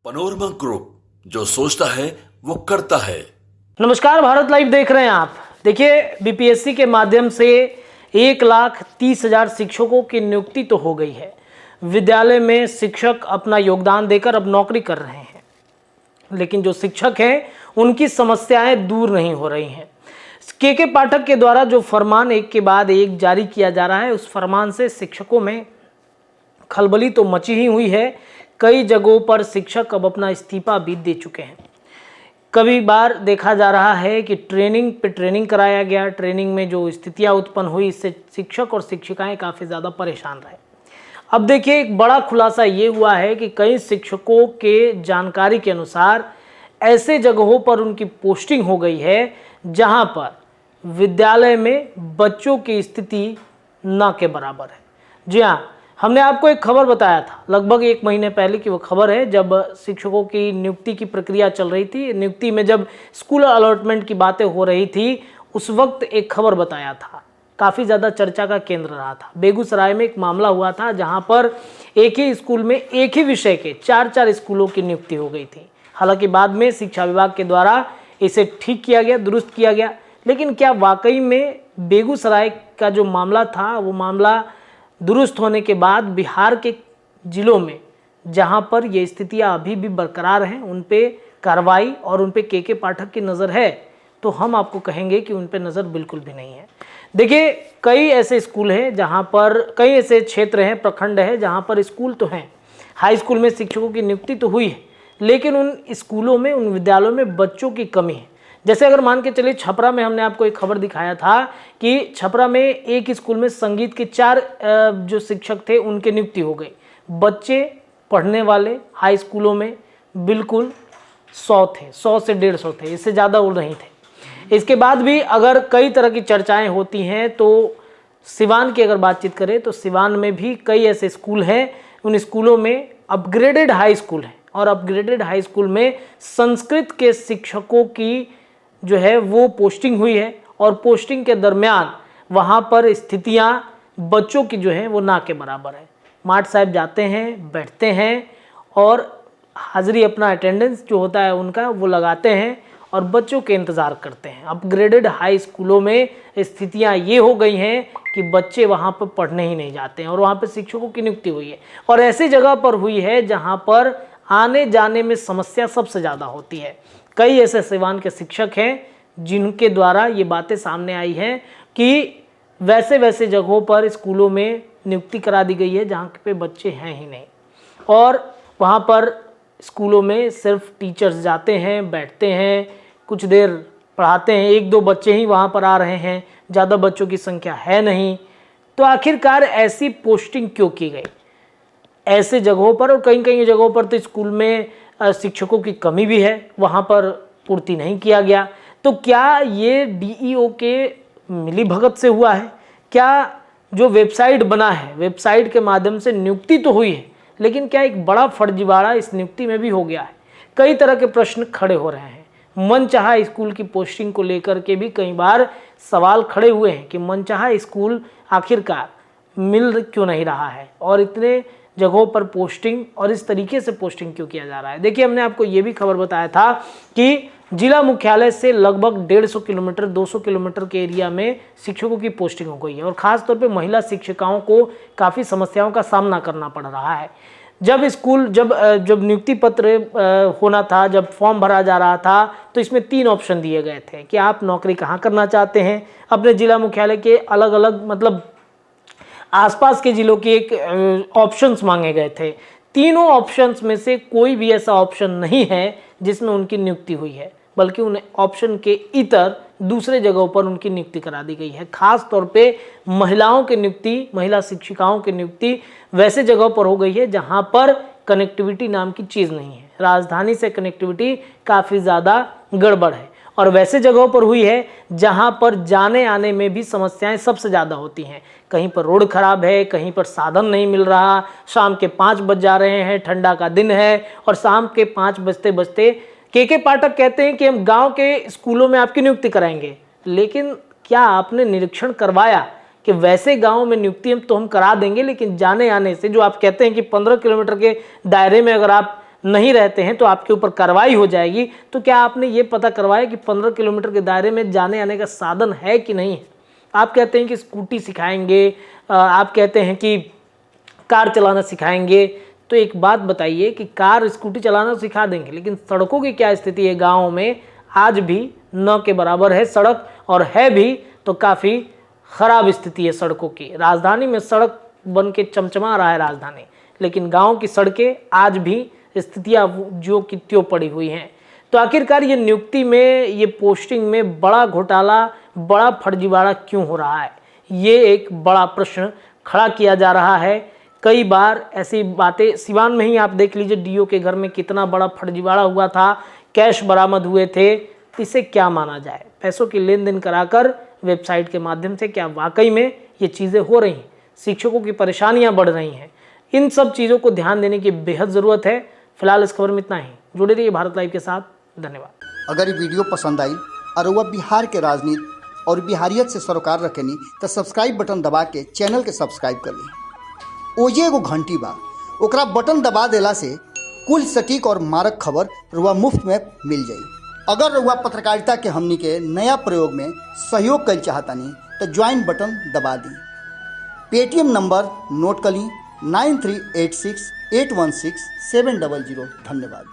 Panorama group, जो सोचता है वो करता है। नमस्कार, भारत लाइव देख रहे हैं आप। देखिए, बीपीएससी के माध्यम से 1,30,000 शिक्षकों की नियुक्ति तो हो गई है। विद्यालय में शिक्षक अपना योगदान देकर अब नौकरी कर रहे हैं, लेकिन जो शिक्षक हैं उनकी समस्याएं दूर नहीं हो रही हैं। के पाठक के द्वारा जो फरमान एक के बाद एक जारी किया जा रहा है, उस फरमान से शिक्षकों में खलबली तो मची ही हुई है। कई जगहों पर शिक्षक अब अपना इस्तीफा भी दे चुके हैं। कभी बार देखा जा रहा है कि ट्रेनिंग पे ट्रेनिंग कराया गया, ट्रेनिंग में जो स्थितियां उत्पन्न हुई, इससे शिक्षक और शिक्षिकाएं काफ़ी ज़्यादा परेशान रहे। अब देखिए, एक बड़ा खुलासा ये हुआ है कि कई शिक्षकों के जानकारी के अनुसार ऐसे जगहों पर उनकी पोस्टिंग हो गई है जहां पर विद्यालय में बच्चों की स्थिति न के बराबर है। जी हाँ, हमने आपको एक खबर बताया था लगभग 1 महीने पहले की। वो खबर है जब शिक्षकों की नियुक्ति की प्रक्रिया चल रही थी, नियुक्ति में जब स्कूल अलॉटमेंट की बातें हो रही थी, उस वक्त एक खबर बताया था, काफ़ी ज़्यादा चर्चा का केंद्र रहा था। बेगूसराय में एक मामला हुआ था जहां पर एक ही स्कूल में एक ही विषय के 4 स्कूलों की नियुक्ति हो गई थी। हालांकि बाद में शिक्षा विभाग के द्वारा इसे ठीक किया गया, दुरुस्त किया गया। लेकिन क्या वाकई में बेगूसराय का जो मामला था, वो मामला दुरुस्त होने के बाद बिहार के जिलों में जहां पर ये स्थितियां अभी भी बरकरार हैं, उन पे कार्रवाई और उन पे के पाठक की नज़र है? तो हम आपको कहेंगे कि उन पे नज़र बिल्कुल भी नहीं है। देखिए, कई ऐसे स्कूल हैं जहां पर, कई ऐसे क्षेत्र हैं, प्रखंड है जहां पर स्कूल तो हैं, हाई स्कूल में शिक्षकों की नियुक्ति तो हुई है, लेकिन उन स्कूलों में, उन विद्यालयों में बच्चों की कमी है। जैसे अगर मान के चलिए, छपरा में हमने आपको एक खबर दिखाया था कि छपरा में एक स्कूल में संगीत के 4 जो शिक्षक थे उनकी नियुक्ति हो गई। बच्चे पढ़ने वाले हाई स्कूलों में बिल्कुल 100 थे, 100 से 150 थे, इससे ज़्यादा वो नहीं थे। इसके बाद भी अगर कई तरह की चर्चाएं होती हैं, तो सिवान की अगर बातचीत करें तो सिवान में भी कई ऐसे स्कूल हैं, उन स्कूलों में अपग्रेडेड हाई स्कूल हैं, और अपग्रेडेड हाई स्कूल में संस्कृत के शिक्षकों की जो है वो पोस्टिंग हुई है, और पोस्टिंग के दरमियान वहाँ पर स्थितियाँ बच्चों की जो है वो ना के बराबर है। माट साहब जाते हैं, बैठते हैं और हाज़िरी, अपना अटेंडेंस जो होता है उनका, वो लगाते हैं और बच्चों के इंतज़ार करते हैं। अपग्रेडेड हाई स्कूलों में स्थितियाँ ये हो गई हैं कि बच्चे वहाँ पर पढ़ने ही नहीं जाते हैं, और वहाँ पर शिक्षकों की नियुक्ति हुई है, और ऐसी जगह पर हुई है जहाँ पर आने जाने में समस्या सबसे ज़्यादा होती है। कई ऐसे सिवान के शिक्षक हैं जिनके द्वारा ये बातें सामने आई हैं कि वैसे जगहों पर स्कूलों में नियुक्ति करा दी गई है जहाँ पे बच्चे हैं ही नहीं, और वहाँ पर स्कूलों में सिर्फ टीचर्स जाते हैं, बैठते हैं, कुछ देर पढ़ाते हैं, 1-2 बच्चे ही वहाँ पर आ रहे हैं, ज़्यादा बच्चों की संख्या है नहीं। तो आखिरकार ऐसी पोस्टिंग क्यों की गई ऐसे जगहों पर? और कई जगहों पर तो स्कूल में शिक्षकों की कमी भी है, वहाँ पर पूर्ति नहीं किया गया। तो क्या ये डीईओ के मिलीभगत से हुआ है? क्या जो वेबसाइट बना है, वेबसाइट के माध्यम से नियुक्ति तो हुई है, लेकिन क्या एक बड़ा फर्जीवाड़ा इस नियुक्ति में भी हो गया है? कई तरह के प्रश्न खड़े हो रहे हैं। मनचाहा स्कूल की पोस्टिंग को लेकर के भी कई बार सवाल खड़े हुए हैं कि मनचाहा स्कूल आखिरकार मिल क्यों नहीं रहा है, और इतने जगहों पर पोस्टिंग और इस तरीके से पोस्टिंग क्यों किया जा रहा है। देखिए, हमने आपको ये भी खबर बताया था कि जिला मुख्यालय से लगभग 150 किलोमीटर, 200 किलोमीटर के एरिया में शिक्षकों की पोस्टिंग हो गई है, और ख़ास तौर पे महिला शिक्षिकाओं को काफ़ी समस्याओं का सामना करना पड़ रहा है। जब नियुक्ति पत्र होना था, जब फॉर्म भरा जा रहा था, तो इसमें 3 ऑप्शन दिए गए थे कि आप नौकरी कहाँ करना चाहते हैं। अपने जिला मुख्यालय के अलग अलग, मतलब आसपास के जिलों के एक ऑप्शंस मांगे गए थे। तीनों ऑप्शंस में से कोई भी ऐसा ऑप्शन नहीं है जिसमें उनकी नियुक्ति हुई है, बल्कि उन ऑप्शन के इतर दूसरे जगहों पर उनकी नियुक्ति करा दी गई है। खास तौर पे महिलाओं की नियुक्ति, महिला शिक्षिकाओं की नियुक्ति वैसे जगहों पर हो गई है जहां पर कनेक्टिविटी नाम की चीज़ नहीं है। राजधानी से कनेक्टिविटी काफ़ी ज़्यादा गड़बड़ है, और वैसे जगहों पर हुई है जहां पर जाने आने में भी समस्याएं सबसे ज़्यादा होती हैं। कहीं पर रोड खराब है, कहीं पर साधन नहीं मिल रहा, शाम के 5 बज जा रहे हैं, ठंडा का दिन है, और शाम के 5 बजते बजते के पाठक कहते हैं कि हम गांव के स्कूलों में आपकी नियुक्ति कराएंगे। लेकिन क्या आपने निरीक्षण करवाया कि वैसे गांव में नियुक्ति हम करा देंगे, लेकिन जाने आने से, जो आप कहते हैं कि 15 किलोमीटर के दायरे में अगर आप नहीं रहते हैं तो आपके ऊपर कार्रवाई हो जाएगी। तो क्या आपने ये पता करवाया कि 15 किलोमीटर के दायरे में जाने आने का साधन है कि नहीं है? आप कहते हैं कि स्कूटी सिखाएंगे, आप कहते हैं कि कार चलाना सिखाएंगे। तो एक बात बताइए कि कार स्कूटी चलाना सिखा देंगे, लेकिन सड़कों की क्या स्थिति है गाँव में? आज भी न के बराबर है सड़क, और है भी तो काफ़ी ख़राब स्थिति है सड़कों की। राजधानी में सड़क बन के चमचमा रहा है राजधानी, लेकिन गांव की सड़कें आज भी स्थितियां जो की त्यों पड़ी हुई हैं। तो आखिरकार ये नियुक्ति में, ये पोस्टिंग में बड़ा घोटाला, बड़ा फर्जीवाड़ा क्यों हो रहा है? ये एक बड़ा प्रश्न खड़ा किया जा रहा है। कई बार ऐसी बातें, सिवान में ही आप देख लीजिए डीओ के घर में कितना बड़ा फर्जीवाड़ा हुआ था, कैश बरामद हुए थे। इसे क्या माना जाए? पैसों की लेन देन कराकर वेबसाइट के माध्यम से क्या वाकई में ये चीज़ें हो रही हैं? शिक्षकों की परेशानियां बढ़ रही हैं। इन सब चीज़ों को ध्यान देने की बेहद ज़रूरत है। फिलहाल इस खबर में इतना ही। जुड़े रहिए भारत लाइव के साथ। धन्यवाद। अगर ये वीडियो पसंद आई और वह बिहार के राजनीति और बिहारियत से सरोकार रखेनी तो सब्सक्राइब बटन दबा के चैनल के सब्सक्राइब कर ली। ओजे एगो घंटी बा, ओकरा बटन दबा देला से कुल सटीक और मारक खबर रुआ मुफ्त में मिल जाई। अगर रुआ पत्रकारिता के हमनी के नया प्रयोग में सहयोग कर चाहतानी तो ज्वाइन बटन दबा दी। पेटीएम नंबर नोट कर ली 9386816700। धन्यवाद।